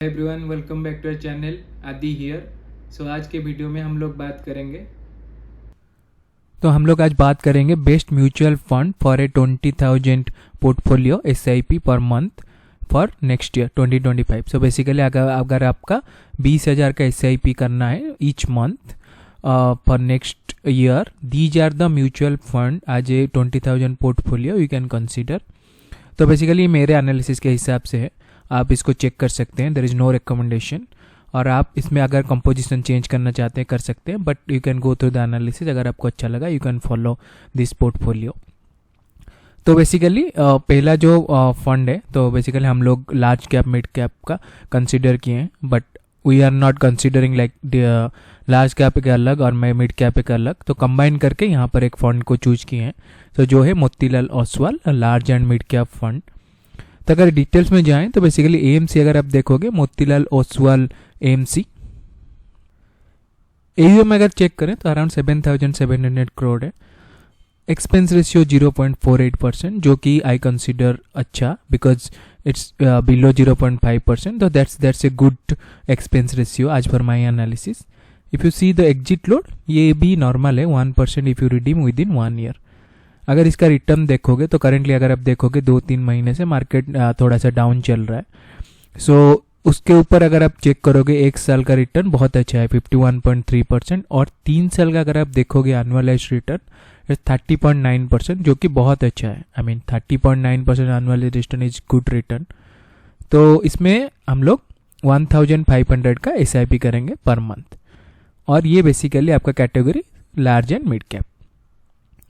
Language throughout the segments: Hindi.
Everyone, welcome back to our channel Aadi here. So आज के वीडियो में हम लोग बात करेंगे आज बात करेंगे best mutual fund for a 20,000 portfolio SIP पर month for next year 2025। So basically अगर आपका 20,000 का SIP करना है each month for next year, these are the mutual fund as a 20,000 portfolio you can consider. तो बेसिकली मेरे एनालिसिस के हिसाब से है, आप इसको चेक कर सकते हैं। देयर इज़ नो रिकमेंडेशन, और आप इसमें अगर कंपोजिशन चेंज करना चाहते हैं कर सकते हैं, but you can go through the analysis. अगर आपको अच्छा लगा you can follow this portfolio. तो बेसिकली पहला जो फंड है, तो बेसिकली हम लोग लार्ज कैप मिड कैप का कंसिडर किए हैं, but we are not considering like large cap के अलग और मिड कैप के अलग, तो कंबाइन करके यहाँ पर एक फंड को चूज किए हैं, तो जो है Motilal Oswal large and mid cap fund. तो अगर डिटेल्स में जाएं तो बेसिकली AMC अगर आप देखोगे मोतीलाल ओसवाल AMC AUM अगर चेक करें तो अराउंड 7,700 करोड़ है। एक्सपेंस रेशियो 0.48%, जो कि आई कंसिडर अच्छा, बिकॉज इट्स बिलो 0.5%, तो that's a good expense ratio as per my analysis. If you see the exit load, ये भी नॉर्मल है 1% if you redeem within 1 year. अगर इसका रिटर्न देखोगे तो करेंटली अगर आप देखोगे 2-3 महीने से मार्केट थोड़ा सा डाउन चल रहा है। सो उसके ऊपर अगर आप चेक करोगे एक साल का रिटर्न बहुत अच्छा है 51.3%, और 3 साल का अगर आप देखोगे एनुअलाइज रिटर्न 30.9%, जो कि बहुत अच्छा है। I mean 30.9% annualise return is good return. तो इसमें हम लोग 1,500 का SIP करेंगे पर मंथ, और ये बेसिकली आपका category large and mid cap.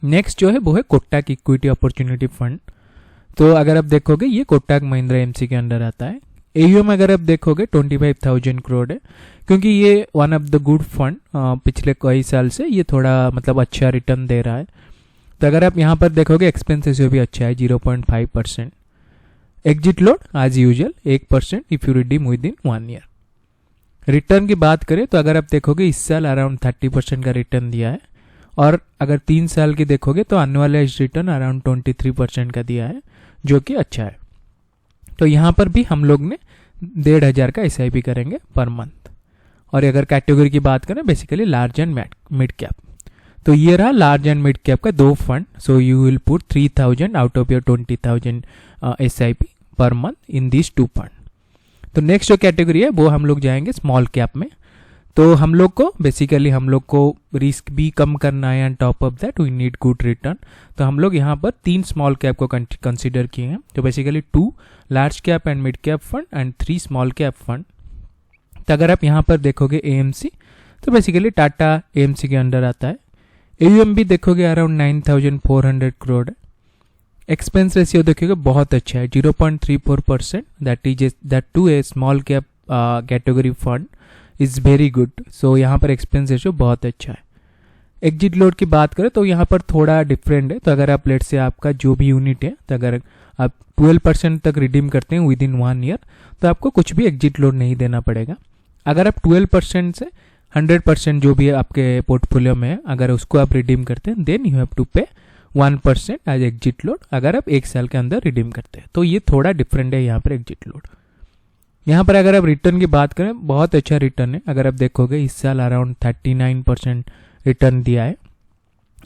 Next जो है वो है कोटक इक्विटी अपॉर्चुनिटी फंड। तो अगर आप देखोगे ये कोटक महिंद्रा AMC के अंडर आता है। AUM अगर आप देखोगे 25,000 करोड़ है, क्योंकि ये one of the good fund पिछले कई साल से ये थोड़ा मतलब अच्छा रिटर्न दे रहा है। तो अगर आप यहाँ पर देखोगे एक्सपेंसेस भी अच्छा है 0.5%। Exit load as usual 1% if you redeem within 1 year. Return की बात करें तो अगर आप देखोगे इस साल अराउंड 30% का रिटर्न दिया है, और अगर 3 साल की देखोगे तो एनुअलाइज रिटर्न अराउंड 23% का दिया है, जो कि अच्छा है। तो यहाँ पर भी हम लोग ने 1,500 का SIP करेंगे पर मंथ। और अगर कैटेगरी की बात करें basically large and mid cap, तो ये रहा लार्ज एंड मिड कैप का 2 fund. So you will put 3,000 out of your 20,000 SIP पर मंथ इन दिस 2 फंड। तो नेक्स्ट जो कैटेगरी है वो हम लोग जाएंगे स्मॉल कैप में। तो हम लोग को रिस्क भी कम करना है, and top of that we need good return. तो हम लोग यहाँ पर 3 स्मॉल कैप को कंसीडर किए हैं। तो basically 2 large cap and mid cap fund and 3 small cap fund. तो अगर आप यहाँ पर देखोगे AMC, तो बेसिकली टाटा AMC के अंडर आता है। AUM भी देखोगे अराउंड 9,400 करोड़ है। एक्सपेंस रेशियो देखोगे बहुत अच्छा है 0.34%, that too a small cap category fund is very good. So यहाँ पर एक्सपेंस रेशियो बहुत अच्छा है। एग्जिट लोड की बात करें तो यहाँ पर थोड़ा डिफरेंट है। तो अगर आप लेट से आपका जो भी यूनिट है, तो अगर आप 12% तक रिडीम करते हैं विद इन 1 ईयर, तो आपको कुछ भी एग्जिट लोड नहीं देना पड़ेगा। अगर आप 12% से 100% जो भी आपके पोर्टफोलियो में है, अगर उसको आप रिडीम करते हैं, then you have to pay 1% as exit load, अगर आप 1 साल के अंदर रिडीम करते हैं। तो ये थोड़ा डिफरेंट है यहाँ पर एग्जिट लोड। यहाँ पर अगर आप रिटर्न की बात करें बहुत अच्छा रिटर्न है। अगर आप देखोगे इस साल अराउंड 39% रिटर्न दिया है।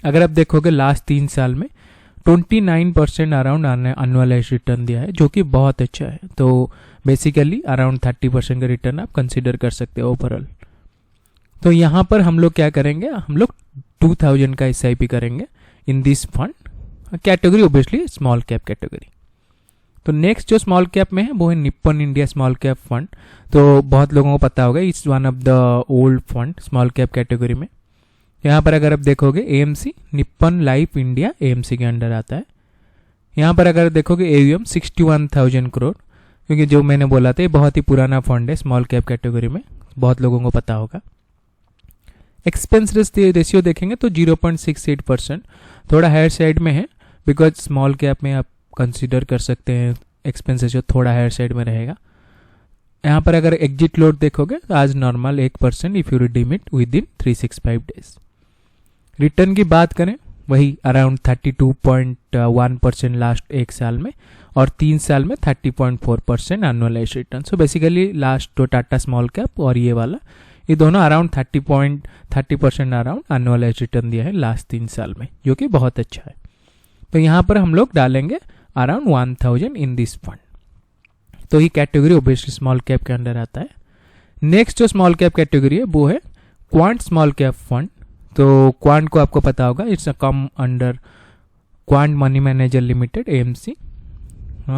अगर आप देखोगे लास्ट 3 साल में 29% अराउंड एनुअलाइज रिटर्न दिया है, जो कि बहुत अच्छा है। तो बेसिकली अराउंड 30% का रिटर्न आप कंसिडर कर सकते हो ओवरऑल। तो यहाँ पर हम लोग क्या करेंगे, हम लोग 2,000 का SIP करेंगे इन this fund category, obviously small cap category. तो नेक्स्ट जो स्मॉल कैप में है वो है Nippon India small cap fund. तो बहुत लोगों को पता होगा, it's one of the old fund small cap category में। यहाँ पर अगर आप देखोगे AMC Nippon life India AMC के अंडर आता है। यहाँ पर अगर देखोगे AUM 61,000 करोड़, क्योंकि जो मैंने बोला था ये बहुत ही पुराना फंड है स्मॉल कैप कैटेगरी में, बहुत लोगों को पता होगा। एक्सपेंस रेशियो देखेंगे तो 0.68%, थोड़ा हायर साइड में है, बिकॉज स्मॉल कैप में आप कंसिडर कर सकते हैं एक्सपेंस रेशियो थोड़ा हायर साइड में रहेगा। यहाँ पर अगर एग्जिट लोड देखोगे तो आज normal 1% if you redeem it with in 365 days. Return की बात करें वही अराउंड 32.1% लास्ट एक साल में, और 3 साल में 30.4% annualise return. So basically last तो टाटा स्मॉल कैप और ये वाला, ये दोनों अराउंड 30% अराउंड एनुअलाइज रिटर्न दिया है लास्ट 3 साल में, जो कि बहुत अच्छा है। तो यहाँ पर हम लोग डालेंगे अराउंड 1000 इन दिस फंड। तो ये कैटेगरी ओबियसली स्मॉल कैप के अंडर आता है। नेक्स्ट जो स्मॉल कैप कैटेगरी है वो है क्वांट स्मॉल कैप फंड। तो क्वांट को आपको पता होगा, it's a come under quant money manager limited AMC।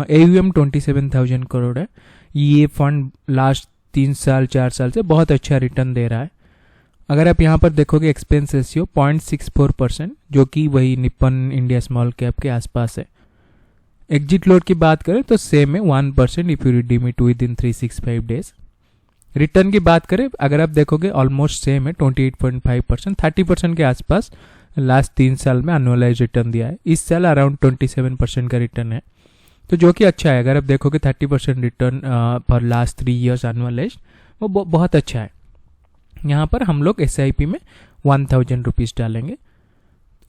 AUM 27,000 crore है। ये फंड लास्ट 3 साल 4 साल से बहुत अच्छा रिटर्न दे रहा है। अगर आप यहाँ पर देखोगे एक्सपेंस रेशियो 0.64%, जो कि वही निप्पन इंडिया स्मॉल कैप के आसपास है। एग्जिट लोड की बात करें तो सेम है 1% if you redeem it with in 365 days. Return की बात करें अगर आप देखोगे ऑलमोस्ट सेम है 28.5%, 30% के आसपास लास्ट 3 साल में एनुअलाइज रिटर्न दिया है। इस साल अराउंड 27% का रिटर्न है, तो जो कि अच्छा है। अगर आप देखोगे 30% return for last 3 years annualise, वो बहुत अच्छा है। यहाँ पर हम लोग SIP में 1000 रुपीज़ डालेंगे।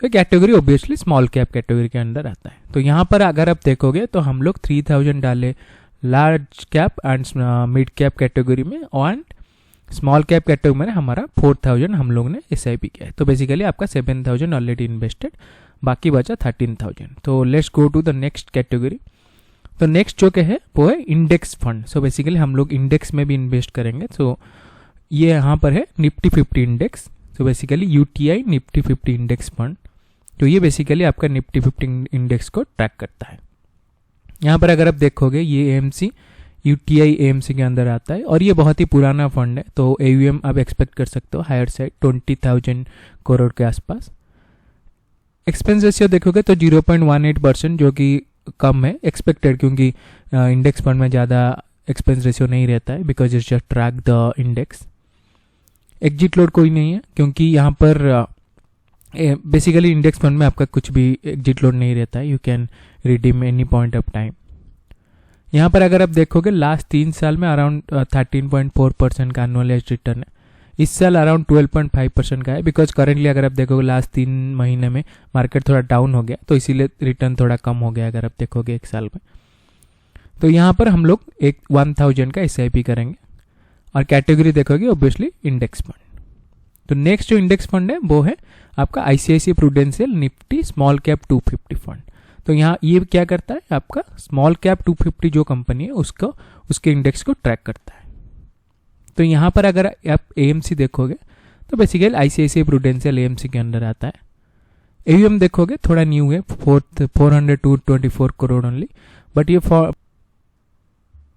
तो category obviously small cap category के अंदर आता है। तो यहाँ पर अगर आप देखोगे तो हम लोग 3000 डाले large cap and mid cap category में, और स्मॉल कैप कैटेगरी में हमारा 4000 हम लोग ने SIP किया है। तो बेसिकली आपका 7000 ऑलरेडी इन्वेस्टेड, बाकी बचा 13000। तो let's go to the next category. तो नेक्स्ट जो क्या है वो है इंडेक्स फंड। सो बेसिकली हम लोग इंडेक्स में भी इन्वेस्ट करेंगे। सो ये यहाँ पर है Nifty 50 index. So basically UTI Nifty 50 index fund. तो ये बेसिकली आपका निफ्टी 50 इंडेक्स को ट्रैक करता है। यहाँ पर अगर आप देखोगे ये AMC UTI AMC के अंदर आता है, और ये बहुत ही पुराना फंड है। तो AUM आप एक्सपेक्ट कर सकते हो हायर साइड 20,000 करोड़ के आसपास। एक्सपेंस रेशियो देखोगे तो 0.18%, जो कि कम है एक्सपेक्टेड, क्योंकि इंडेक्स फंड में ज़्यादा एक्सपेंस रेशियो नहीं रहता है, because it's just track the index. Exit load कोई नहीं है, क्योंकि यहाँ पर बेसिकली इंडेक्स फंड में आपका कुछ भी एग्जिट लोड नहीं रहता है। You can redeem any point of time. यहाँ पर अगर आप देखोगे लास्ट 3 साल में अराउंड 13.4% का एनुअलाइज रिटर्न है। इस साल अराउंड 12.5% का है, बिकॉज करेंटली अगर आप देखोगे लास्ट 3 महीने में मार्केट थोड़ा डाउन हो गया, तो इसीलिए रिटर्न थोड़ा कम हो गया अगर आप देखोगे एक साल में। तो यहाँ पर हम लोग एक 1000 का SIP करेंगे, और कैटेगरी देखोगे ऑब्वियसली इंडेक्स फंड। तो नेक्स्ट जो इंडेक्स फंड है वो है आपका ICICI prudential Nifty small cap 250 fund. तो यहाँ ये क्या करता है, आपका स्मॉल कैप 250 जो कंपनी है उसको, उसके इंडेक्स को ट्रैक करता है। तो यहाँ पर अगर आप AMC देखोगे तो बेसिकली ICICI प्रूडेंशियल AMC के अंदर आता है। AUM देखोगे थोड़ा न्यू है, 424 करोड़ ओनली, बट ये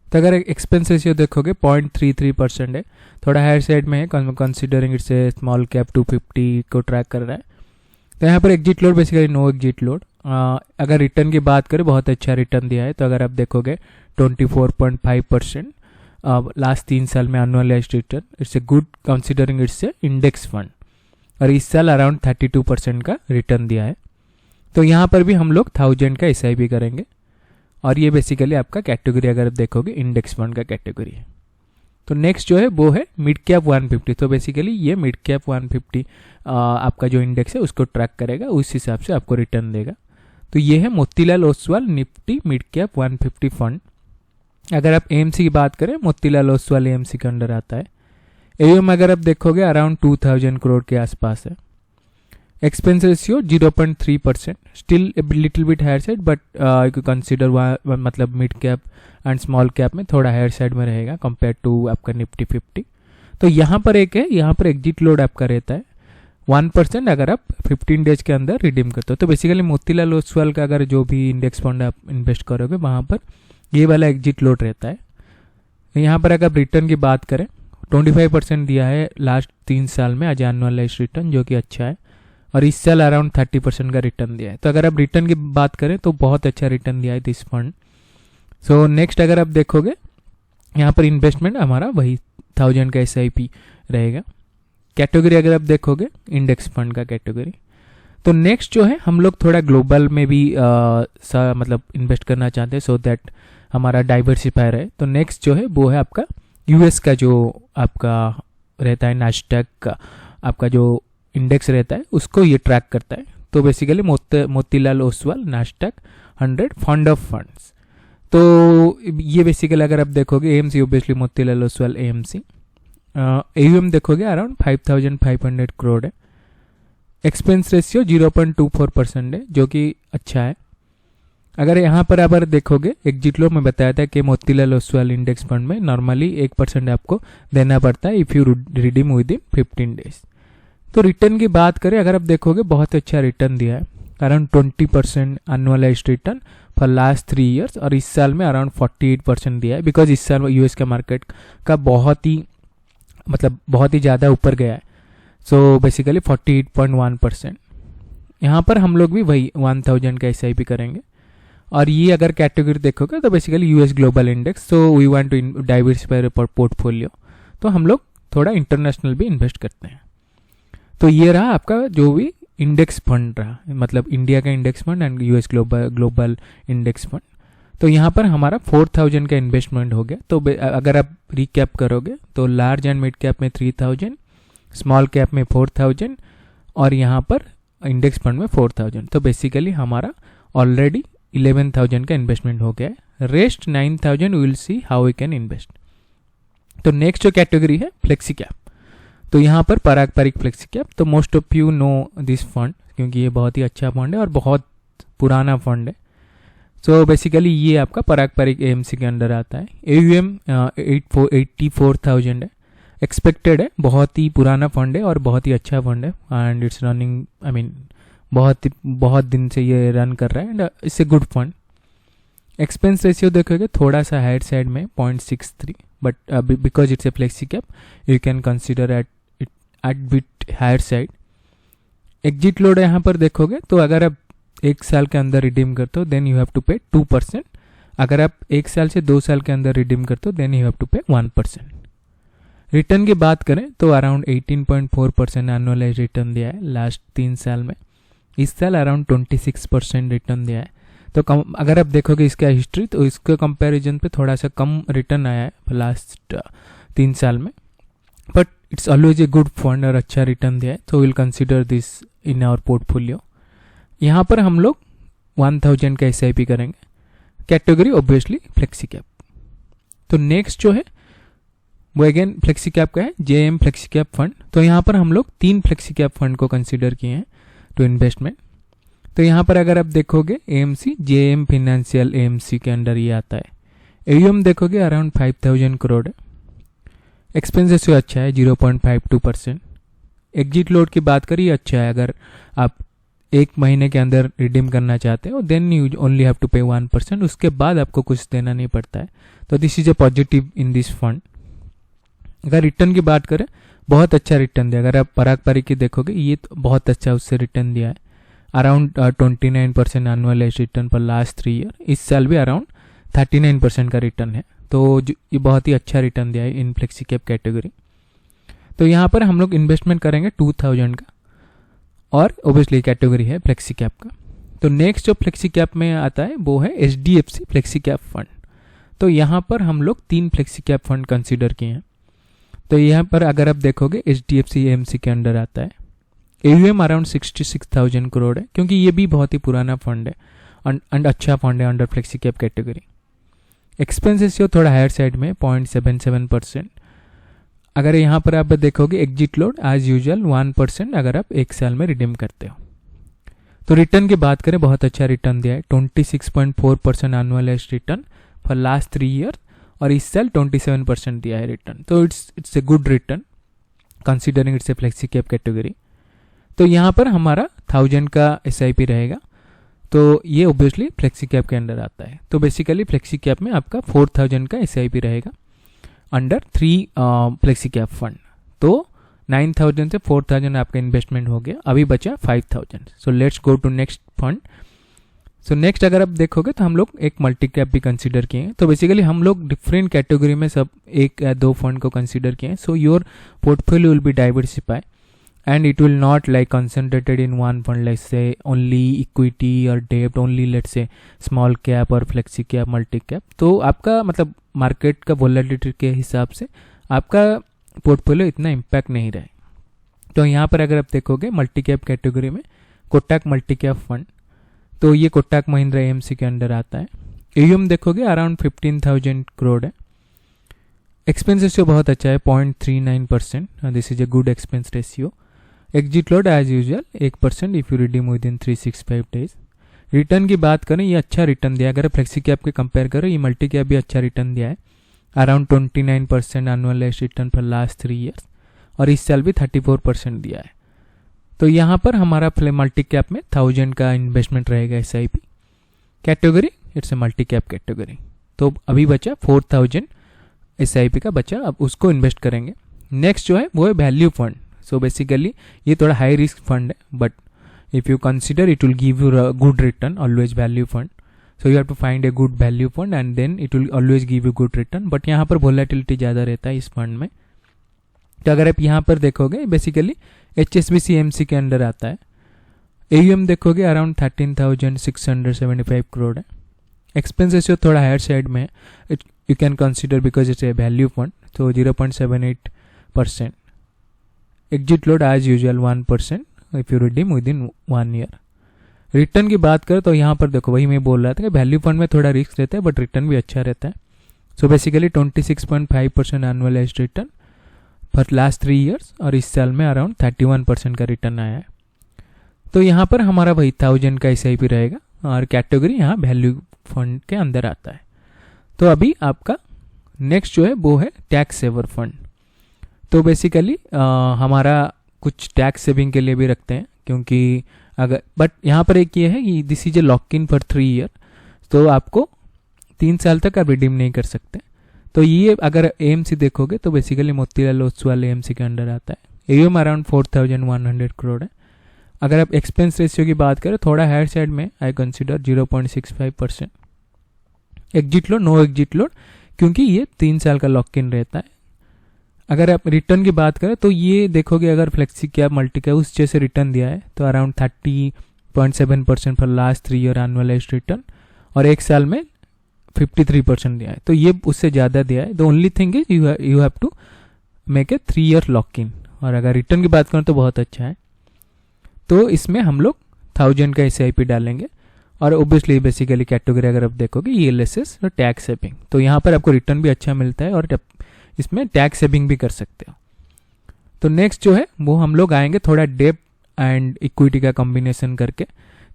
तो अगर एक्सपेंस रेशियो देखोगे 0.33% है, थोड़ा हायर साइड में है, considering it's a small cap 250 को ट्रैक कर रहा है। तो यहाँ पर exit load basically no exit load. अगर रिटर्न की बात करें बहुत अच्छा रिटर्न दिया है। तो अगर आप देखोगे 24.5% लास्ट 3 साल में annualised return, it's a good considering it's A index fund, और इस साल अराउंड 32% का रिटर्न दिया है। तो यहाँ पर भी हम लोग 1000 का SIP करेंगे, और ये बेसिकली आपका कैटेगरी अगर आप देखोगे इंडेक्स फंड का कैटेगरी है। तो नेक्स्ट जो है वो है मिड कैप 150। तो बेसिकली ये मिड कैप 150 आपका जो इंडेक्स है उसको ट्रैक करेगा, उस हिसाब से आपको रिटर्न देगा। तो ये है Motilal Oswal Nifty mid cap 150 fund. अगर आप AMC की बात करें, मोतीलाल ओसवाल AMC के अंडर आता है। AUM अगर आप देखोगे अराउंड 2000 करोड़ के आसपास है। Expense ratio 0.3%, still little bit higher side, but you consider मतलब mid cap and small cap में थोड़ा हायर साइड में रहेगा कंपेयर टू आपका निफ्टी 50। तो यहाँ पर एक है, यहाँ पर एग्जिट लोड आपका रहता है 1% अगर आप 15 डेज के अंदर रिडीम करते हो। तो बेसिकली मोतीलाल ओसवाल का अगर जो भी इंडेक्स फंड आप इन्वेस्ट करोगे वहाँ पर ये वाला एग्जिट लोड रहता है। यहाँ पर अगर रिटर्न की बात करें 25% दिया है लास्ट 3 साल में आज एनुअलाइज्ड रिटर्न, जो कि अच्छा है, और इस साल अराउंड 30% का रिटर्न दिया है। तो अगर आप रिटर्न की बात करें तो बहुत अच्छा रिटर्न दिया है दिस फंड। सो नेक्स्ट अगर आप देखोगे यहाँ पर इन्वेस्टमेंट हमारा वही 1000 का SIP रहेगा। कैटेगरी अगर आप देखोगे इंडेक्स फंड का कैटेगरी। तो नेक्स्ट जो है हम लोग थोड़ा ग्लोबल में भी मतलब इन्वेस्ट करना चाहते हैं, सो दैट हमारा डाइवर्सिफायर है। तो नेक्स्ट जो है वो है आपका US का जो आपका रहता है नैस्डैक का आपका जो इंडेक्स रहता है उसको ये ट्रैक करता है। तो basically Motilal Oswal Nasdaq 100 fund of funds. तो ये बेसिकली अगर आप देखोगे AMC obviously Motilal Oswal AMC, AUM देखोगे अराउंड 5500 करोड़ है। एक्सपेंस रेशियो 0.24% है जो कि अच्छा है। अगर यहाँ पर आप देखोगे एग्जिट लो में बताया था कि मोतीलाल ओसवाल इंडेक्स फंड में नॉर्मली 1% आपको देना पड़ता है if you redeem with in 15 days. तो रिटर्न की बात करें, अगर आप देखोगे बहुत अच्छा रिटर्न दिया है, around 20% annualise return for last 3 years, और इस साल में अराउंड 48% दिया है बिकॉज इस साल यूएस का मार्केट का बहुत ही ज़्यादा ऊपर गया है। So basically 48.1%। यहाँ पर हम लोग भी वही 1000 का SIP करेंगे। और ये अगर कैटेगरी देखोगे तो basically US global index, so we want to diversify portfolio, तो हम लोग थोड़ा इंटरनेशनल भी इन्वेस्ट करते हैं। तो ये रहा आपका जो भी इंडेक्स फंड रहा, मतलब इंडिया का index fund and US global index fund. तो यहाँ पर हमारा 4000 का इन्वेस्टमेंट हो गया। तो अगर आप रिकैप करोगे तो लार्ज एंड मिड कैप में 3000, स्मॉल कैप में 4000 और यहाँ पर इंडेक्स फंड में 4000। तो बेसिकली हमारा ऑलरेडी 11,000 का इन्वेस्टमेंट हो गया है। Rest 9,000 we will see how we can invest. तो नेक्स्ट जो कैटेगरी है फ्लेक्सी कैप, तो यहाँ पर पारंपरिक फ्लेक्सी कैप। तो most of you know this fund क्योंकि ये बहुत ही अच्छा फंड है और बहुत पुराना फंड है। सो बेसिकली ये आपका पारंपरिक AMC के अंडर आता है। AUM 84,000 है, एक्सपेक्टेड है। बहुत ही पुराना फंड है और बहुत ही अच्छा फंड है एंड इट्स रनिंग बहुत दिन से ये रन कर रहा है and it's a good fund. Expense ratio देखोगे थोड़ा सा हायर साइड में 0.63, but because it's a flexi cap you can consider at bit higher side. Exit load यहाँ पर देखोगे तो अगर आप 1 साल के अंदर रिडीम करते हो देन यू हैव टू पे 2%। अगर आप 1 साल से 2 साल के अंदर रिडीम करते हो then you have to pay 1%। Return की बात करें तो अराउंड 18.4% एनुअलाइज रिटर्न दिया है लास्ट 3 साल में। इस साल अराउंड 26% रिटर्न दिया है। तो अगर आप देखोगे इसका हिस्ट्री तो इसके कंपैरिजन पे थोड़ा सा कम रिटर्न आया है लास्ट 3 साल में, but it's always a good fund और अच्छा रिटर्न दिया है। तो will consider this in our portfolio. यहाँ पर हम लोग 1000 का SIP करेंगे। Category obviously flexi cap. तो नेक्स्ट जो है वो अगेन फ्लेक्सी कैप का है, JM फ्लेक्सी कैप फंड। तो यहाँ पर हम लोग 3 फ्लेक्सी कैप फंड को कंसिडर किए हैं टू इन्वेस्टमेंट। तो यहाँ पर अगर आप देखोगे AMC JM फिनेंशियल AMC के अंडर ये आता है। AUM देखोगे अराउंड 5000 करोड़ है। एक्सपेंस रेशियो अच्छा है 0.52%। एग्जिट लोड की बात करिए अच्छा है। अगर आप 1 महीने के अंदर रिडीम करना चाहते हो then you only have to pay 1%, उसके बाद आपको कुछ देना नहीं पड़ता है। तो this is A positive in this fund. अगर रिटर्न की बात करें बहुत अच्छा रिटर्न दिया। अगर आप पारंपरिक की देखोगे ये तो बहुत अच्छा उससे रिटर्न दिया है, अराउंड 29% एनुअलाइज रिटर्न पर लास्ट 3 ईयर। इस साल भी अराउंड 39% का रिटर्न है। तो ये बहुत ही अच्छा रिटर्न दिया है इन फ्लेक्सी कैप कैटेगरी। तो यहाँ पर हम लोग इन्वेस्टमेंट करेंगे 2000 का और ओबियसली कैटेगरी है फ्लेक्सी कैप का। तो नेक्स्ट जो फ्लेक्सी कैप में आता है वो है HDFC फ्लेक्सी कैप फंड। तो यहाँ पर हम लोग 3 फ्लेक्सी कैप फंड कंसिडर किए हैं। तो यहाँ पर अगर आप देखोगे HDFC AMC के अंडर आता है। AUM अराउंड 66,000 करोड़ है क्योंकि ये भी बहुत ही पुराना फंड है एंड अच्छा फंड है under flexi cap category. Expense ratio थोड़ा हायर साइड में 0.77%। अगर यहाँ पर आप देखोगे एग्जिट लोड एज यूजुअल 1% अगर आप 1 साल में रिडीम करते हो। तो रिटर्न की बात करें बहुत अच्छा रिटर्न दिया है 26.4% annualise return for last 3 year और इस साल 27% दिया है रिटर्न। तो it's a good return considering it's a flexi cap category. तो यहाँ पर हमारा 1000 का SIP रहेगा। तो ये ओब्वियसली फ्लेक्सी कैप के अंडर आता है। तो बेसिकली फ्लेक्सी कैप में आपका 4000 का SIP रहेगा अंडर 3 फ्लेक्सी कैप फंड। तो 9000 से 4000 आपका इन्वेस्टमेंट हो गया, अभी बचा 5000। So let's go to next fund. So next अगर आप देखोगे तो हम लोग एक मल्टी कैप भी कंसीडर किए हैं। तो बेसिकली हम लोग डिफरेंट कैटेगरी में सब 1 या 2 फंड को कंसीडर किए हैं। So your portfolio will be diversify and it will not like concentrated in one fund, let's say only equity or debt, only let's say small cap or flexi cap, multi cap। तो आपका मतलब मार्केट का वोलेटिलिटी के हिसाब से आपका पोर्टफोलियो इतना इम्पैक्ट नहीं रहे। तो यहाँ पर अगर आप देखोगे मल्टी कैप कैटेगरी में कोटक मल्टी कैप फंड, तो ये कोटक महिंद्रा एएमसी के अंडर आता है। एयूएम देखोगे अराउंड 15,000 करोड़ है। एक्सपेंस रेशियो बहुत अच्छा है 0.39%, this is a good expense ratio. Exit load as usual 1% if you redeem within 365 days. Return की बात करें, ये अच्छा रिटर्न दिया है। अगर फ्लेक्सी कैप के कंपेयर करो, ये मल्टी कैप भी अच्छा रिटर्न दिया है, around 29% annualised return for last 3 years, और इस साल भी 34% दिया है। तो यहाँ पर हमारा मल्टी कैप में 1000 का इन्वेस्टमेंट रहेगा SIP category, it's a multi cap category. तो अभी बचा 4000 SIP का बचा, अब उसको इन्वेस्ट करेंगे। नेक्स्ट जो है वो है वैल्यू फंड। सो बेसिकली ये थोड़ा हाई रिस्क फंड है, but if you consider it will give you good return always value fund. So you have to find a good value fund and then it will always give you good return, but यहाँ पर वोलेटिलिटी ज़्यादा रहता है इस फंड में। तो अगर आप यहाँ पर देखोगे बेसिकली HSBC AMC के अंडर आता है। AUM देखोगे अराउंड 13,675 करोड़ है। एक्सपेंस रेशियो थोड़ा हायर साइड में है, you can consider because it's a value fund, तो 0.78%। Exit load as usual 1% if you redeem within 1 year. Return की बात करें तो यहाँ पर देखो, वही मैं बोल रहा था कि वैल्यू फंड में थोड़ा रिस्क रहता है बट रिटर्न भी अच्छा रहता है। So basically 26.5% annualised return for last 3 years, और इस साल में अराउंड 31% का रिटर्न आया है। तो यहाँ पर हमारा वही 1000 का SIP रहेगा, और कैटेगरी यहाँ वैल्यू फंड के अंदर आता है। तो अभी आपका नेक्स्ट जो है वो है टैक्स सेवर फंड। तो बेसिकली हमारा कुछ टैक्स सेविंग के लिए भी रखते हैं, क्योंकि अगर बट यहाँ पर एक ये है कि this is A lock in for 3 year, तो आपको 3 साल तक आप रिडीम नहीं कर सकते। तो ये अगर AMC देखोगे तो बेसिकली मोतीलाल ओसवाल AMC के अंडर आता है। AUM अराउंड 4100 करोड़ है। अगर आप एक्सपेंस रेशियो की बात करें थोड़ा हायर साइड में, I consider 0.65%। Exit load no exit load, क्योंकि ये 3 साल का लॉक इन रहता है। अगर आप रिटर्न की बात करें तो ये देखोगे, अगर फ्लेक्सी कैप मल्टी कैप उस जैसे रिटर्न दिया है तो around 30.7% for last 3 year annualised return, और एक साल में 53% दिया है, तो ये उससे ज़्यादा दिया है। The only thing is you have to make a 3 year lock in, और अगर रिटर्न की बात करें तो बहुत अच्छा है। तो इसमें हम लोग 1000 का SIP डालेंगे, और ओबियसली बेसिकली कैटेगरी अगर आप देखोगे ELSS और टैक्स सेविंग, तो यहाँ पर आपको रिटर्न भी अच्छा मिलता है और इसमें टैक्स सेविंग भी कर सकते हो। तो नेक्स्ट जो है वो हम लोग आएंगे थोड़ा डेब्ट एंड इक्विटी का कॉम्बिनेशन करके,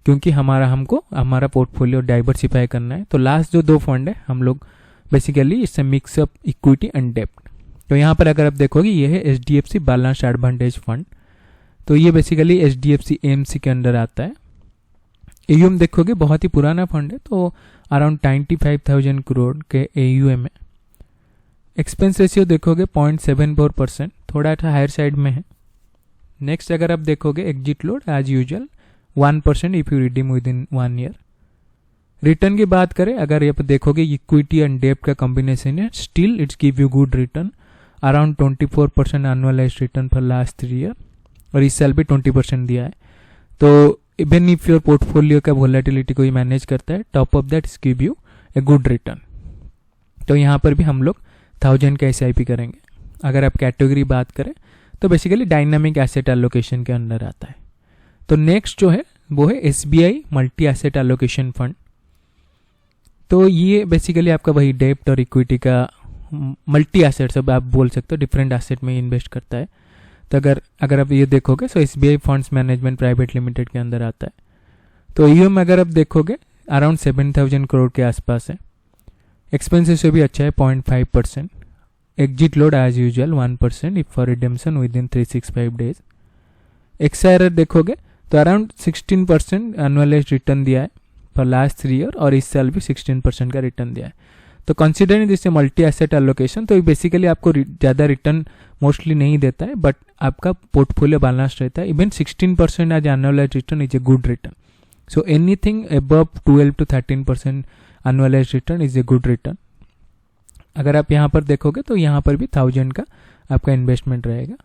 क्योंकि हमारा पोर्टफोलियो डाइवर्सिफाई करना है। तो लास्ट जो 2 फंड है हम लोग बेसिकली इससे मिक्स अप इक्विटी एंड डेब्ट। तो यहाँ पर अगर आप देखोगे ये है HDFC बैलेंस एडवांटेज फंड, तो ये बेसिकली HDFC AMC के अंडर आता है। AUM देखोगे बहुत ही पुराना फंड है, तो अराउंड 95,000 करोड़ के AUM है। एक्सपेंस रेशियो देखोगे 0.74%, थोड़ा हायर साइड में है। नेक्स्ट अगर आप देखोगे exit load as usual 1% if you redeem within 1 year. Return की बात करें, अगर आप देखोगे इक्विटी एंड डेब्ट का कॉम्बिनेशन है, still it's give you good return, around 24% annualised return for last 3 year, और इस साल भी 20% दिया है। तो इवन इफ योर पोर्टफोलियो का वोलेटिलिटी को ही मैनेज करता है, top of that give U A good return. तो यहाँ पर भी हम लोग 1000 का SIP करेंगे। अगर आप कैटेगरी बात करें तो बेसिकली डायनामिक एसेट एलोकेशन के अंदर आता है। तो नेक्स्ट जो है वो है SBI multi asset allocation fund. तो ये बेसिकली आपका वही डेब्ट और इक्विटी का मल्टी एसेट, सब आप बोल सकते हो, डिफरेंट एसेट में इन्वेस्ट करता है। तो अगर आप ये देखोगे तो SBI funds management private limited के अंदर आता है। तो AUM अगर आप देखोगे अराउंड 7,000 करोड़ के आसपास है। एक्सपेंसेस भी अच्छा है 0.5%। Exit load as usual 1% if for redemption within 365 days. XIRR देखोगे तो अराउंड 16% एनुअलाइज्ड रिटर्न दिया है फॉर लास्ट 3 ईयर, और इस साल भी 16% का रिटर्न दिया है। तो considering this multi asset allocation, तो बेसिकली आपको ज़्यादा रिटर्न मोस्टली नहीं देता है, बट आपका पोर्टफोलियो बैलेंस रहता है। Even 16% as annualised return is a good return. So anything above 12 to 13% annualised return is a good return. अगर आप यहाँ पर देखोगे तो यहाँ पर भी 1000 का आपका इन्वेस्टमेंट रहेगा।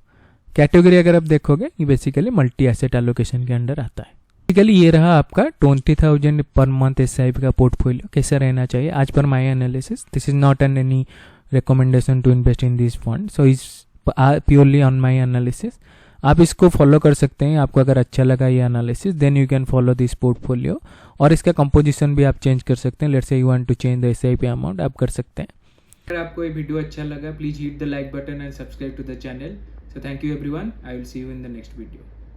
कैटेगरी अगर आप देखोगे ये बेसिकली मल्टी एसेट एलोकेशन के अंडर आता है। बेसिकली ये रहा आपका 20,000 पर मंथ SIP का पोर्टफोलियो कैसा रहना चाहिए आज पर my analysis. This is not an any recommendation to invest in this fund, so is purely on my analysis. आप इसको फॉलो कर सकते हैं। आपको अगर अच्छा लगा ये analysis, then you can follow this portfolio. और इसका कंपोजिशन भी आप चेंज कर सकते हैं। Let's say you want to change the SIP amount, आप कर सकते हैं। अगर आपको ये वीडियो अच्छा लगा, please hit the like button and subscribe to the channel. So thank you everyone, I will see you in the next video.